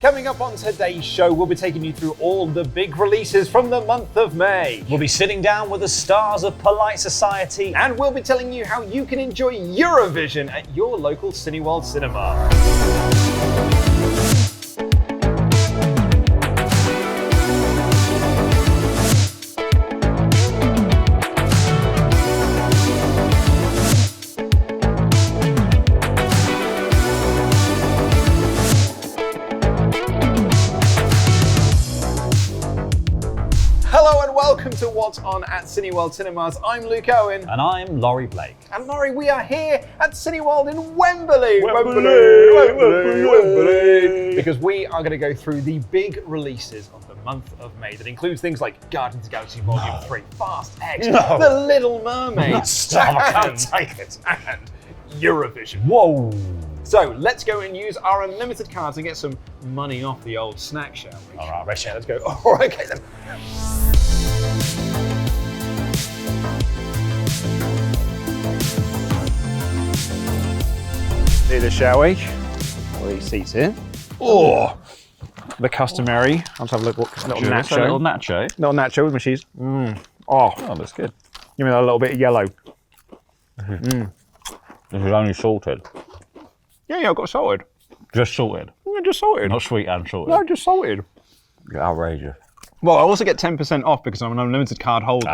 Coming up on today's show, we'll be taking you through all the big releases from the month of May. We'll be sitting down with the stars of Polite Society. And we'll be telling you how you can enjoy Eurovision at your local Cineworld cinema. Welcome to What's On at Cineworld Cinemas. I'm Luke Owen. And I'm Laurie Blake. And Laurie, we are here at Cineworld in Wembley. Because we are going to go through the big releases of the month of May. That includes things like Guardians of the Galaxy Volume 3, Fast X, The Little Mermaid. Stop, I can't take it. And Eurovision. Whoa. So let's go and use our unlimited cards and get some money off the old snack, shall we? All right, Rachel, let's go. All right, okay then. Do this, shall we? All these seats here. Oh, the customary. Let's have a look. Little nacho. Little nacho. Little nacho with my cheese. Oh, that's good. Give me that little bit of yellow. This is only salted. Yeah, I've got salted. Just salted? Yeah, just salted. Not sweet and salted? No, just salted. You're outrageous. Well, I also get 10% off because I'm an unlimited card holder.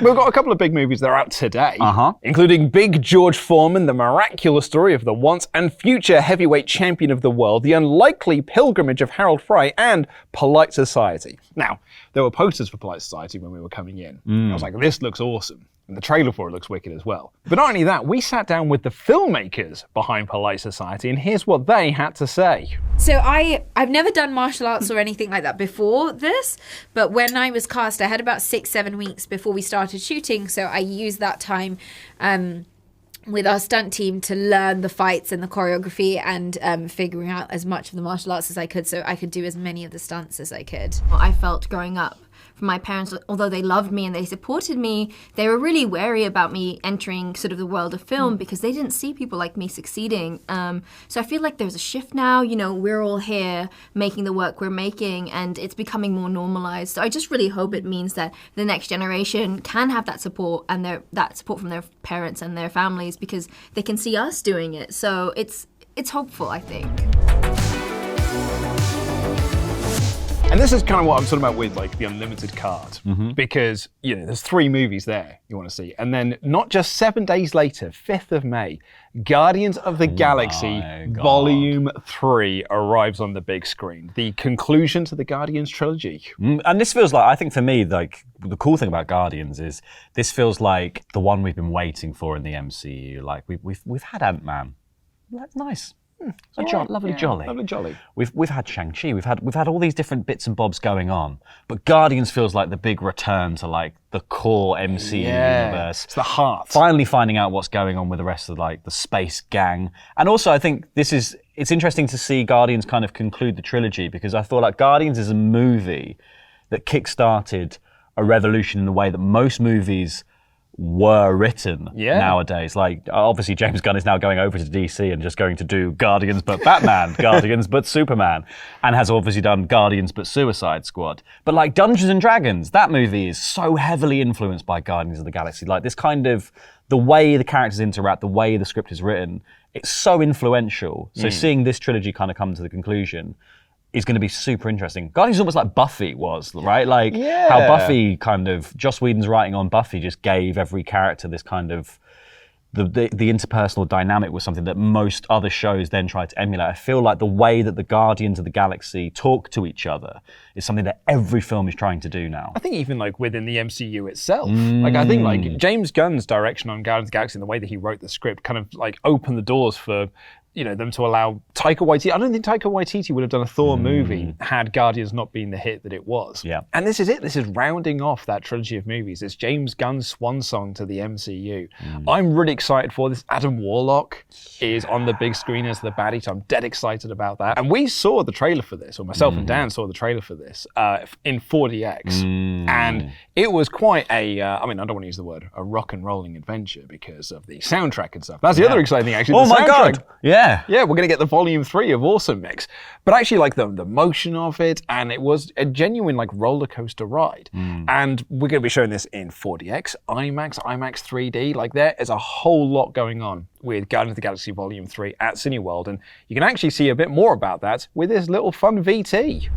We've got a couple of big movies that are out today, including Big George Foreman, The Miraculous Story of the Once and Future Heavyweight Champion of the World, The Unlikely Pilgrimage of Harold Fry, and Polite Society. Now, there were posters for Polite Society when we were coming in. I was like, this looks awesome. And the trailer for it looks wicked as well. But not only that, we sat down with the filmmakers behind Polite Society, and here's what they had to say. So I've never done martial arts or anything like that before this, but when I was cast, I had about 6-7 weeks before we started shooting, so I used that time with our stunt team to learn the fights and the choreography and figuring out as much of the martial arts as I could so I could do as many of the stunts as I could. I felt growing up from my parents, although they loved me and they supported me, they were really wary about me entering sort of the world of film because they didn't see people like me succeeding. So I feel like there's a shift now. You know, we're all here making the work we're making and it's becoming more normalized. So I just really hope it means that the next generation can have that support and that support from their parents and their families because they can see us doing it. So it's hopeful, I think. And this is kind of what I'm talking about with like the unlimited card, because there's 3 movies there you want to see, and then not just 7 days later, 5th of May, Guardians of the Galaxy Volume 3 arrives on the big screen. The conclusion to the Guardians trilogy. And this feels like, I think for me, like the cool thing about Guardians is this feels like the one we've been waiting for in the MCU. Like we've had Ant-Man. That's nice. Lovely jolly. We've had Shang-Chi, we've had all these different bits and bobs going on, but Guardians feels like the big return to like the core MCU universe. It's the heart. Finally finding out what's going on with the rest of like the space gang. And also I think it's interesting to see Guardians kind of conclude the trilogy because I thought like Guardians is a movie that kickstarted a revolution in the way that most movies were written nowadays. Like obviously James Gunn is now going over to DC and just going to do Guardians but Batman, Guardians but Superman, and has obviously done Guardians but Suicide Squad. But like Dungeons and Dragons, that movie is so heavily influenced by Guardians of the Galaxy. Like this kind of, the way the characters interact, the way the script is written, it's so influential. So seeing this trilogy kind of come to the conclusion is going to be super interesting. Guardians is almost like Buffy was, right? Like how Buffy kind of, Joss Whedon's writing on Buffy just gave every character this kind of, the interpersonal dynamic was something that most other shows then tried to emulate. I feel like the way that the Guardians of the Galaxy talk to each other is something that every film is trying to do now. I think even like within the MCU itself, like I think like James Gunn's direction on Guardians of the Galaxy and the way that he wrote the script kind of like opened the doors for them to allow Taika Waititi. I don't think Taika Waititi would have done a Thor movie had Guardians not been the hit that it was. Yeah. And this is it. This is rounding off that trilogy of movies. It's James Gunn's swan song to the MCU. I'm really excited for this. Adam Warlock is on the big screen as the baddie, so I'm dead excited about that. And we saw the trailer for this, or myself and Dan saw the trailer for this in 4DX. And it was quite a, I don't want to use the word, a rock and rolling adventure because of the soundtrack and stuff. That's the other exciting thing, actually. Oh my God. Yeah. Yeah. Yeah, we're going to get the volume 3 of Awesome Mix. But actually, like, the motion of it, and it was a genuine, like, roller coaster ride. And we're going to be showing this in 4DX, IMAX 3D. Like, there is a whole lot going on with Guardians of the Galaxy Volume 3 at Cineworld. And you can actually see a bit more about that with this little fun VT.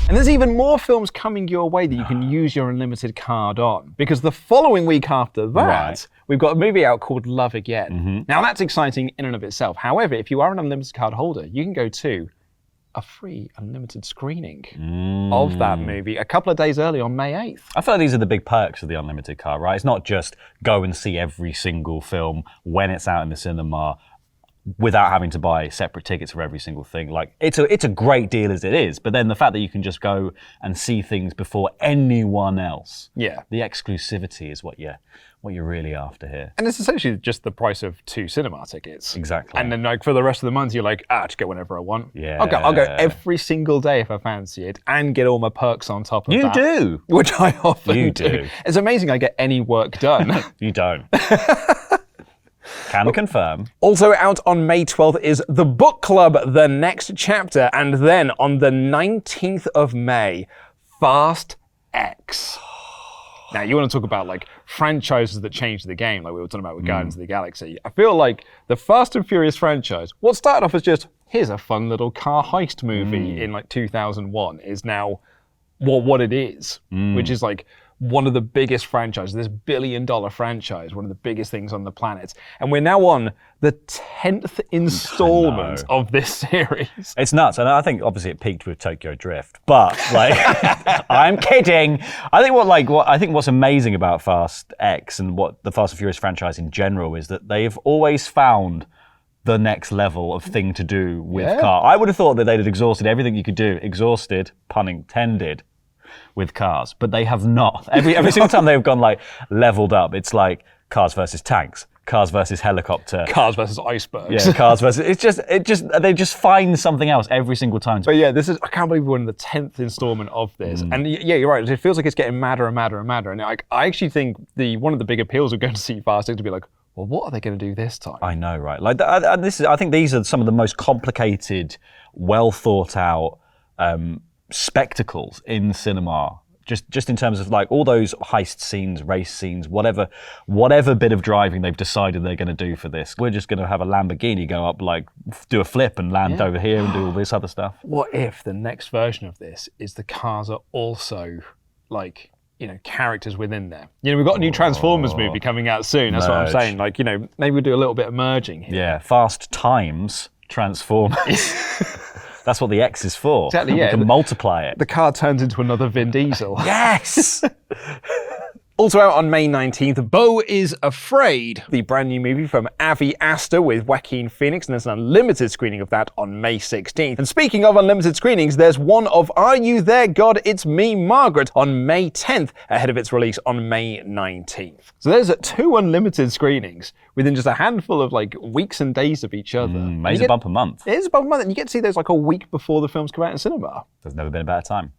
And there's even more films coming your way that you can use your unlimited card on. Because the following week after that, we've got a movie out called Love Again. Now that's exciting in and of itself. However, if you are an unlimited card holder, you can go to a free unlimited screening of that movie a couple of days early on May 8th. I feel like these are the big perks of the unlimited card, right? It's not just go and see every single film when it's out in the cinema, without having to buy separate tickets for every single thing. Like, it's a great deal as it is, but then the fact that you can just go and see things before anyone else. Yeah. The exclusivity is what you're really after here. And it's essentially just the price of 2 cinema tickets. Exactly. And then, like, for the rest of the month, you're like, just go whenever I want. Yeah. I'll go every single day if I fancy it, and get all my perks on top of that. You do. Which I often do. do. It's amazing I get any work done. You don't. Can confirm. Also out on May 12th is The Book Club, The Next Chapter, and then on the 19th of May, Fast X. Now, you want to talk about, like, franchises that changed the game, like we were talking about with Guardians of the Galaxy. I feel like the Fast and Furious franchise, what started off as just, here's a fun little car heist movie in, like, 2001, is now what it is, which is, like, one of the biggest franchises, this billion-dollar franchise, one of the biggest things on the planet. And we're now on the 10th installment of this series. It's nuts. And I think, obviously, it peaked with Tokyo Drift. But, like, I'm kidding. I think what's amazing about Fast X and what the Fast and Furious franchise in general is that they've always found the next level of thing to do with car. I would have thought that they'd have exhausted everything you could do. Exhausted, pun intended, with cars, but they have not. Every single time they've gone, like, leveled up, it's like cars versus tanks, cars versus helicopter, Cars versus icebergs. yeah, cars versus. They just find something else every single time. But yeah, I can't believe we're in the 10th installment of this. And yeah, you're right. It feels like it's getting madder and madder and madder. And I actually think one of the big appeals of going to see Fast X to be like, well, what are they going to do this time? I know, right? Like, I think these are some of the most complicated, well thought out spectacles in cinema. Just in terms of, like, all those heist scenes, race scenes, whatever bit of driving they've decided they're going to do for this. We're just going to have a Lamborghini go up, like, do a flip and land over here and do all this other stuff. What if the next version of this is the cars are also, like, you know, characters within there? You know, we've got a new Transformers movie coming out soon. That's what I'm saying. Like, you know, maybe we'll do a little bit of merging here. Yeah, Fast Times Transformers. That's what the X is for. Exactly, yeah. You can multiply it. The car turns into another Vin Diesel. Yes! Also out on May 19th, Beau is Afraid, the brand new movie from Avi Aster with Joaquin Phoenix, and there's an unlimited screening of that on May 16th. And speaking of unlimited screenings, there's one of Are You There, God? It's Me, Margaret on May 10th, ahead of its release on May 19th. So there's 2 unlimited screenings within just a handful of, like, weeks and days of each other. May's a bumper month. It is a bumper month, and you get to see those, like, a week before the films come out in cinema. There's never been a better time.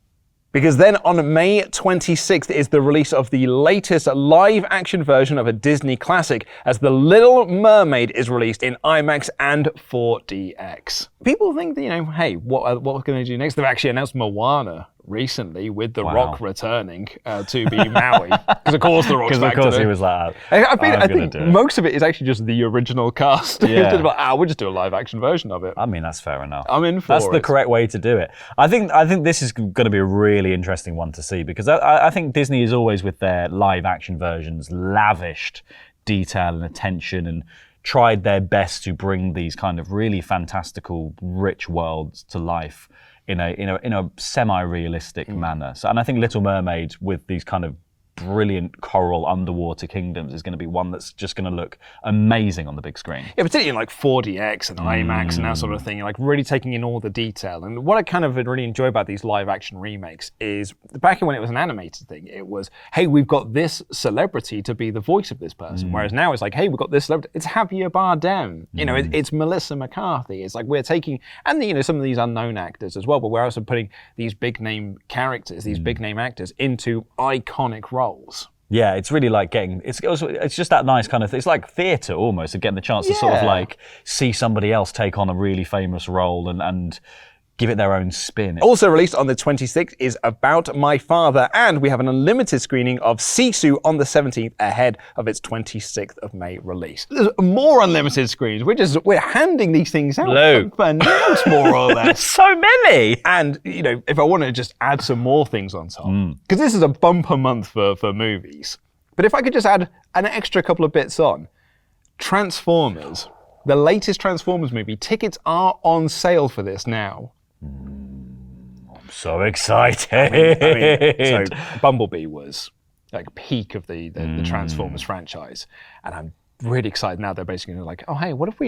Because then on May 26th is the release of the latest live-action version of a Disney classic, as The Little Mermaid is released in IMAX and 4DX. People think that, you know, hey, what we're going to do next? They've actually announced Moana recently, with The Rock returning to be Maui. Because of course The Rock's back. Because of course he was like, I think most of it is actually just the original cast. Yeah. We'll just do a live-action version of it. I mean, that's fair enough. I'm in for That's it. the correct way to do it. I think this is going to be a really interesting one to see, because I think Disney is always, with their live-action versions, lavished detail and attention and tried their best to bring these kind of really fantastical, rich worlds to life in a semi-realistic manner. So, and I think Little Mermaid, with these kind of brilliant coral underwater kingdoms is going to be one that's just going to look amazing on the big screen. Yeah, particularly in like 4DX and IMAX and that sort of thing. You're like really taking in all the detail. And what I kind of really enjoy about these live action remakes is back when it was an animated thing, it was, hey, we've got this celebrity to be the voice of this person. Whereas now it's like, hey, we've got this celebrity. It's Javier Bardem. You know, it's Melissa McCarthy. It's like we're taking, and you know, some of these unknown actors as well, but we're also putting these big name characters, these big name actors into iconic roles. Yeah, it's really like getting, it's just that nice kind of, it's like theatre almost, of getting the chance to sort of like see somebody else take on a really famous role and give it their own spin. Also released on the 26th is About My Father, and we have an unlimited screening of Sisu on the 17th ahead of its 26th of May release. There's more unlimited screens. We're handing these things out for nails, more or less. So many! And, you know, if I want to just add some more things on top, because this is a bumper month for movies, but if I could just add an extra couple of bits on, Transformers, the latest Transformers movie, tickets are on sale for this now. I'm so excited. I mean, so Bumblebee was like peak of the Transformers franchise, and I'm really excited now. They're basically like, oh hey, what if we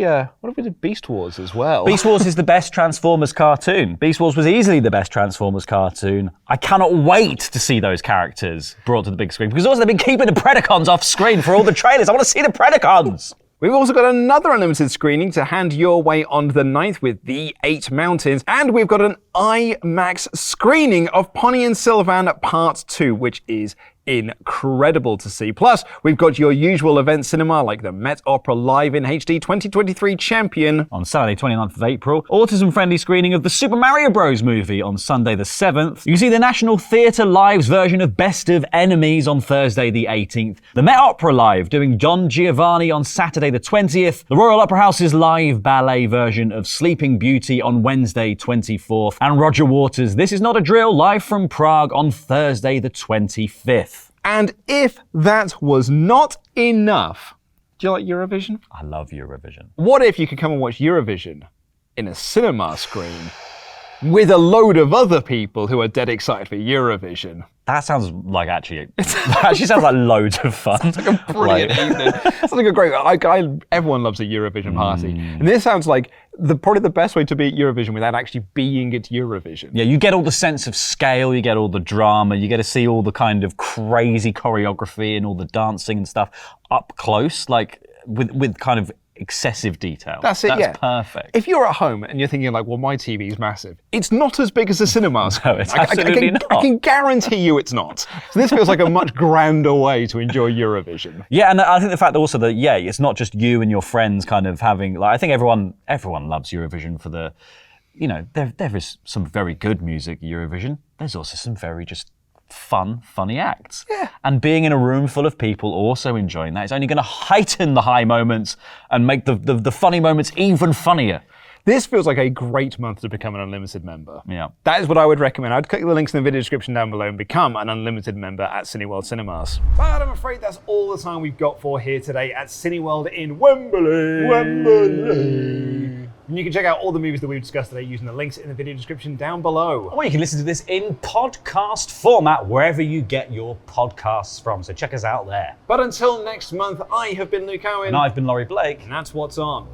did Beast Wars as well? Beast Wars is the best Transformers cartoon. Beast Wars was easily the best Transformers cartoon. I cannot wait to see those characters brought to the big screen, because also they've been keeping the Predacons off screen for all the trailers. I want to see the Predacons. We've also got another unlimited screening to hand your way on the 9th with The Eight Mountains, and we've got an IMAX screening of Ponny and Sylvan Part 2, which is incredible to see. Plus, we've got your usual event cinema like the Met Opera Live in HD 2023 Champion on Saturday 29th of April, autism-friendly screening of the Super Mario Bros. Movie on Sunday the 7th. You can see the National Theatre Live's version of Best of Enemies on Thursday the 18th, the Met Opera Live doing Don Giovanni on Saturday the 20th, the Royal Opera House's live ballet version of Sleeping Beauty on Wednesday 24th, and Roger Waters' This Is Not a Drill live from Prague on Thursday the 25th. And if that was not enough, do you like Eurovision? I love Eurovision. What if you could come and watch Eurovision in a cinema screen with a load of other people who are dead excited for Eurovision? That sounds like that actually sounds like loads of fun. It's like a brilliant evening. It's like a great, everyone loves a Eurovision party. And this sounds like probably the best way to be at Eurovision without actually being at Eurovision. Yeah, you get all the sense of scale, you get all the drama, you get to see all the kind of crazy choreography and all the dancing and stuff up close, like with kind of excessive detail. That's That's perfect. If you're at home and you're thinking like, well, my TV's massive, it's not as big as a cinema screen. No, it's absolutely not. I can guarantee you it's not. So this feels like a much grander way to enjoy Eurovision. Yeah, and I think the fact also that, it's not just you and your friends kind of having, like, I think everyone loves Eurovision for the, there is some very good music at Eurovision. There's also some very just funny acts. Yeah. And being in a room full of people also enjoying that is only going to heighten the high moments and make the funny moments even funnier. This feels like a great month to become an unlimited member. Yeah. That is what I would recommend. I'd click the links in the video description down below and become an unlimited member at Cineworld Cinemas. But I'm afraid that's all the time we've got for here today at Cineworld in Wembley. And you can check out all the movies that we've discussed today using the links in the video description down below. Or you can listen to this in podcast format wherever you get your podcasts from. So check us out there. But until next month, I have been Luke Owen. And I've been Laurie Blake. And that's what's on.